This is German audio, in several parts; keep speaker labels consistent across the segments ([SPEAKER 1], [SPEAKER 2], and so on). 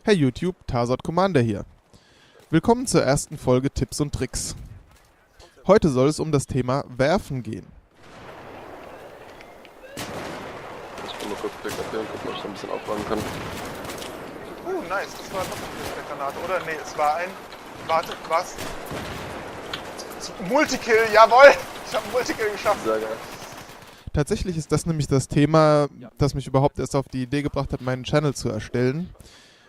[SPEAKER 1] Hey YouTube, Tarsot Commander hier. Willkommen zur ersten Folge Tipps und Tricks. Heute soll es um das Thema Werfen gehen.
[SPEAKER 2] Ich kann mal kurz deklarieren, gucken, ob ich da ein bisschen aufräumen kann.
[SPEAKER 3] Nice, das war doch eine Granate, oder? Nee, es war ein... Warte, was? Multikill, jawohl! Ich habe einen Multikill geschafft.
[SPEAKER 2] Sehr geil.
[SPEAKER 1] Tatsächlich ist das nämlich das Thema, das mich überhaupt erst auf die Idee gebracht hat, meinen Channel zu erstellen.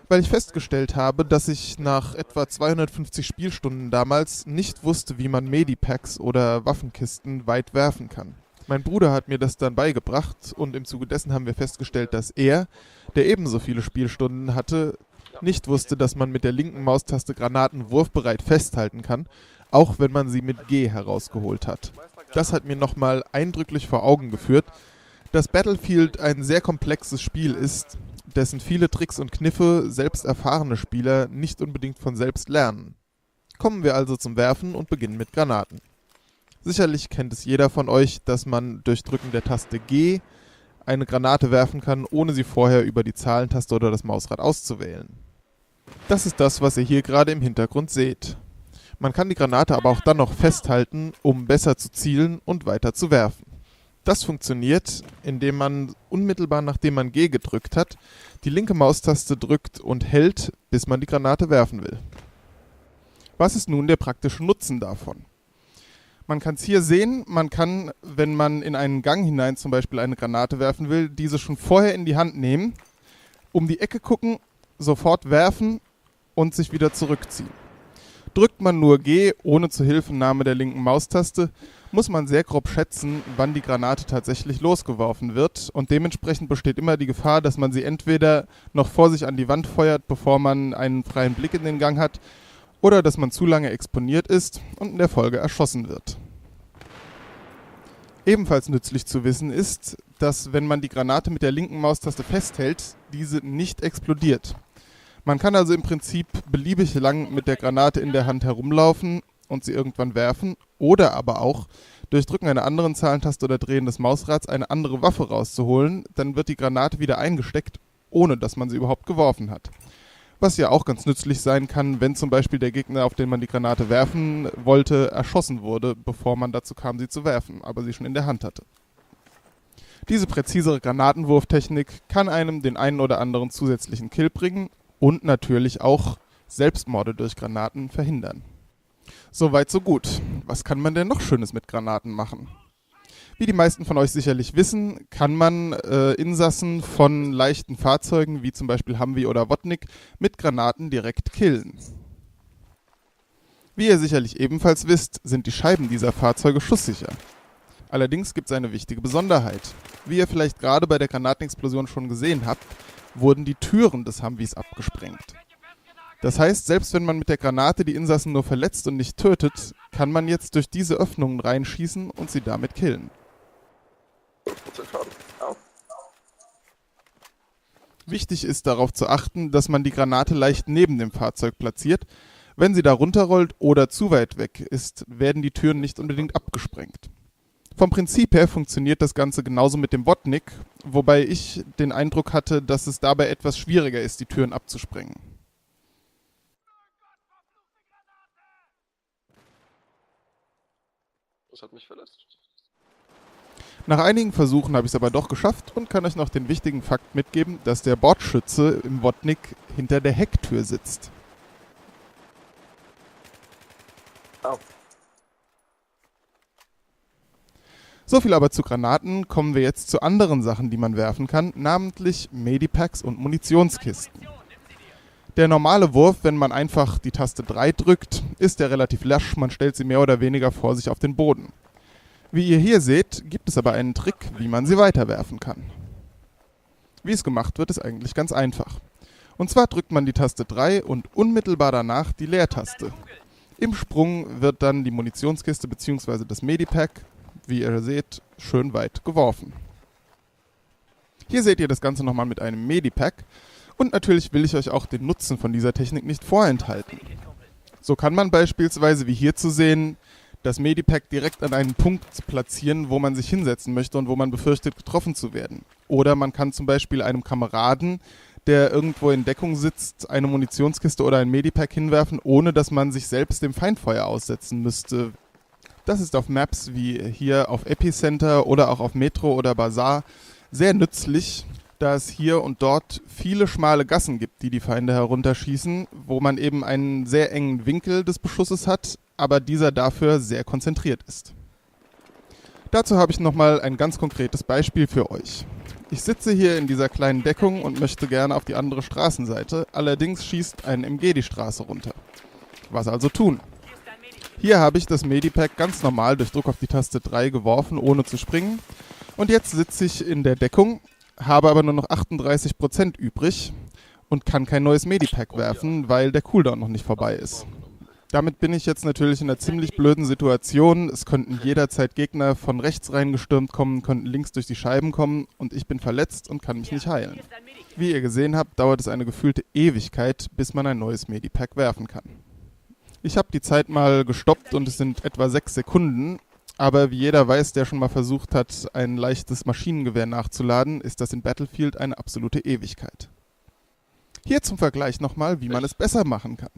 [SPEAKER 1] Weil ich festgestellt habe, dass ich nach etwa 250 Spielstunden damals nicht wusste, wie man Medipacks oder Waffenkisten weit werfen kann. Mein Bruder hat mir das dann beigebracht und im Zuge dessen haben wir festgestellt, dass er, der ebenso viele Spielstunden hatte, nicht wusste, dass man mit der linken Maustaste Granaten wurfbereit festhalten kann, auch wenn man sie mit G herausgeholt hat. Das hat mir nochmal eindrücklich vor Augen geführt, dass Battlefield ein sehr komplexes Spiel ist, dessen viele Tricks und Kniffe selbst erfahrene Spieler nicht unbedingt von selbst lernen. Kommen wir also zum Werfen und beginnen mit Granaten. Sicherlich kennt es jeder von euch, dass man durch Drücken der Taste G eine Granate werfen kann, ohne sie vorher über die Zahlentaste oder das Mausrad auszuwählen. Das ist das, was ihr hier gerade im Hintergrund seht. Man kann die Granate aber auch dann noch festhalten, um besser zu zielen und weiter zu werfen. Das funktioniert, indem man unmittelbar nachdem man G gedrückt hat, die linke Maustaste drückt und hält, bis man die Granate werfen will. Was ist nun der praktische Nutzen davon? Man kann es hier sehen, man kann, wenn man in einen Gang hinein zum Beispiel eine Granate werfen will, diese schon vorher in die Hand nehmen, um die Ecke gucken, sofort werfen und sich wieder zurückziehen. Drückt man nur G ohne Zuhilfenahme der linken Maustaste, muss man sehr grob schätzen, wann die Granate tatsächlich losgeworfen wird und dementsprechend besteht immer die Gefahr, dass man sie entweder noch vor sich an die Wand feuert, bevor man einen freien Blick in den Gang hat, oder dass man zu lange exponiert ist und in der Folge erschossen wird. Ebenfalls nützlich zu wissen ist, dass wenn man die Granate mit der linken Maustaste festhält, diese nicht explodiert. Man kann also im Prinzip beliebig lang mit der Granate in der Hand herumlaufen und sie irgendwann werfen oder aber auch durch Drücken einer anderen Zahlentaste oder Drehen des Mausrads eine andere Waffe rauszuholen, dann wird die Granate wieder eingesteckt, ohne dass man sie überhaupt geworfen hat. Was ja auch ganz nützlich sein kann, wenn zum Beispiel der Gegner, auf den man die Granate werfen wollte, erschossen wurde, bevor man dazu kam, sie zu werfen, aber sie schon in der Hand hatte. Diese präzisere Granatenwurftechnik kann einem den einen oder anderen zusätzlichen Kill bringen und natürlich auch Selbstmorde durch Granaten verhindern. Soweit so gut. Was kann man denn noch Schönes mit Granaten machen? Wie die meisten von euch sicherlich wissen, kann man Insassen von leichten Fahrzeugen, wie zum Beispiel Humvee oder Wodnik, mit Granaten direkt killen. Wie ihr sicherlich ebenfalls wisst, sind die Scheiben dieser Fahrzeuge schusssicher. Allerdings gibt es eine wichtige Besonderheit. Wie ihr vielleicht gerade bei der Granatenexplosion schon gesehen habt, wurden die Türen des Humvees abgesprengt. Das heißt, selbst wenn man mit der Granate die Insassen nur verletzt und nicht tötet, kann man jetzt durch diese Öffnungen reinschießen und sie damit killen. Wichtig ist darauf zu achten, dass man die Granate leicht neben dem Fahrzeug platziert. Wenn sie da runterrollt oder zu weit weg ist, werden die Türen nicht unbedingt abgesprengt. Vom Prinzip her funktioniert das Ganze genauso mit dem Wodnik, wobei ich den Eindruck hatte, dass es dabei etwas schwieriger ist, die Türen abzusprengen.
[SPEAKER 2] Das hat mich verletzt.
[SPEAKER 1] Nach einigen Versuchen habe ich es aber doch geschafft und kann euch noch den wichtigen Fakt mitgeben, dass der Bordschütze im Wodnik hinter der Hecktür sitzt.
[SPEAKER 2] Au.
[SPEAKER 1] So viel aber zu Granaten, kommen wir jetzt zu anderen Sachen, die man werfen kann, namentlich Medipacks und Munitionskisten. Der normale Wurf, wenn man einfach die Taste 3 drückt, ist der relativ lasch, man stellt sie mehr oder weniger vor sich auf den Boden. Wie ihr hier seht, gibt es aber einen Trick, wie man sie weiterwerfen kann. Wie es gemacht wird, ist eigentlich ganz einfach. Und zwar drückt man die Taste 3 und unmittelbar danach die Leertaste. Im Sprung wird dann die Munitionskiste bzw. das Medipack, wie ihr seht, schön weit geworfen. Hier seht ihr das Ganze nochmal mit einem Medipack und natürlich will ich euch auch den Nutzen von dieser Technik nicht vorenthalten. So kann man beispielsweise, wie hier zu sehen, das Medipack direkt an einen Punkt platzieren, wo man sich hinsetzen möchte und wo man befürchtet, getroffen zu werden. Oder man kann zum Beispiel einem Kameraden, der irgendwo in Deckung sitzt, eine Munitionskiste oder ein Medipack hinwerfen, ohne dass man sich selbst dem Feindfeuer aussetzen müsste. Das ist auf Maps wie hier auf Epicenter oder auch auf Metro oder Bazaar sehr nützlich, da es hier und dort viele schmale Gassen gibt, die die Feinde herunterschießen, wo man eben einen sehr engen Winkel des Beschusses hat, aber dieser dafür sehr konzentriert ist. Dazu habe ich nochmal ein ganz konkretes Beispiel für euch. Ich sitze hier in dieser kleinen Deckung und möchte gerne auf die andere Straßenseite, allerdings schießt ein MG die Straße runter. Was also tun? Hier habe ich das Medipack ganz normal durch Druck auf die Taste 3 geworfen, ohne zu springen. Und jetzt sitze ich in der Deckung, habe aber nur noch 38% übrig und kann kein neues Medipack werfen, weil der Cooldown noch nicht vorbei ist. Damit bin ich jetzt natürlich in einer ziemlich blöden Situation. Es könnten jederzeit Gegner von rechts reingestürmt kommen, könnten links durch die Scheiben kommen und ich bin verletzt und kann mich nicht heilen. Wie ihr gesehen habt, dauert es eine gefühlte Ewigkeit, bis man ein neues Medipack werfen kann. Ich habe die Zeit mal gestoppt und es sind etwa 6 Sekunden. Aber wie jeder weiß, der schon mal versucht hat, ein leichtes Maschinengewehr nachzuladen, ist das in Battlefield eine absolute Ewigkeit. Hier zum Vergleich nochmal, wie man es besser machen kann.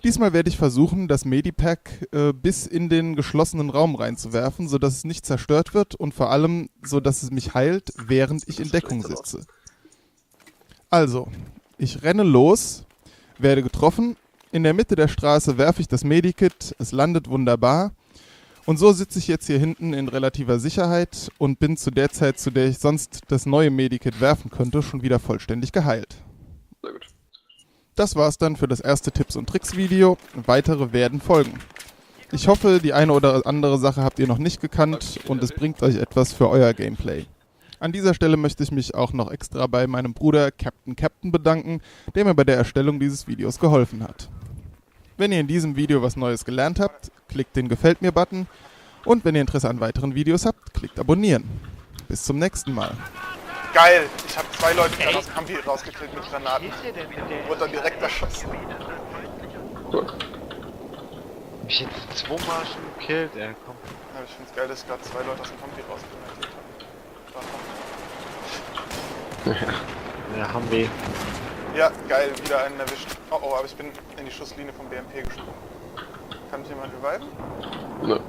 [SPEAKER 1] Diesmal werde ich versuchen, das Medipack bis in den geschlossenen Raum reinzuwerfen, sodass es nicht zerstört wird und vor allem, sodass es mich heilt, während ich in Deckung sitze. Also, ich renne los, werde getroffen, in der Mitte der Straße werfe ich das Medikit, es landet wunderbar. Und so sitze ich jetzt hier hinten in relativer Sicherheit und bin zu der Zeit, zu der ich sonst das neue Medikit werfen könnte, schon wieder vollständig geheilt.
[SPEAKER 2] Sehr gut.
[SPEAKER 1] Das war's dann für das erste Tipps- und Tricks-Video. Weitere werden folgen. Ich hoffe, die eine oder andere Sache habt ihr noch nicht gekannt und es bringt euch etwas für euer Gameplay. An dieser Stelle möchte ich mich auch noch extra bei meinem Bruder Captain bedanken, der mir bei der Erstellung dieses Videos geholfen hat. Wenn ihr in diesem Video was Neues gelernt habt, klickt den Gefällt mir-Button und wenn ihr Interesse an weiteren Videos habt, klickt abonnieren. Bis zum nächsten Mal.
[SPEAKER 3] Geil, ich habe 2 Leute gerade aus Kampi rausgekillt mit Granaten. Wurde dann direkt erschossen.
[SPEAKER 2] Cool.
[SPEAKER 4] Hab ich jetzt 2 Mal schon gekillt, komm.
[SPEAKER 3] Ja, ich find's geil, dass ich gerade 2 Leute aus dem Kampi rausgekillt habe.
[SPEAKER 4] Ja, haben wir.
[SPEAKER 3] Ja, geil, wieder einen erwischt. Oh, aber ich bin in die Schusslinie vom BMP gesprungen. Kann mich jemand reviven?
[SPEAKER 2] Ne.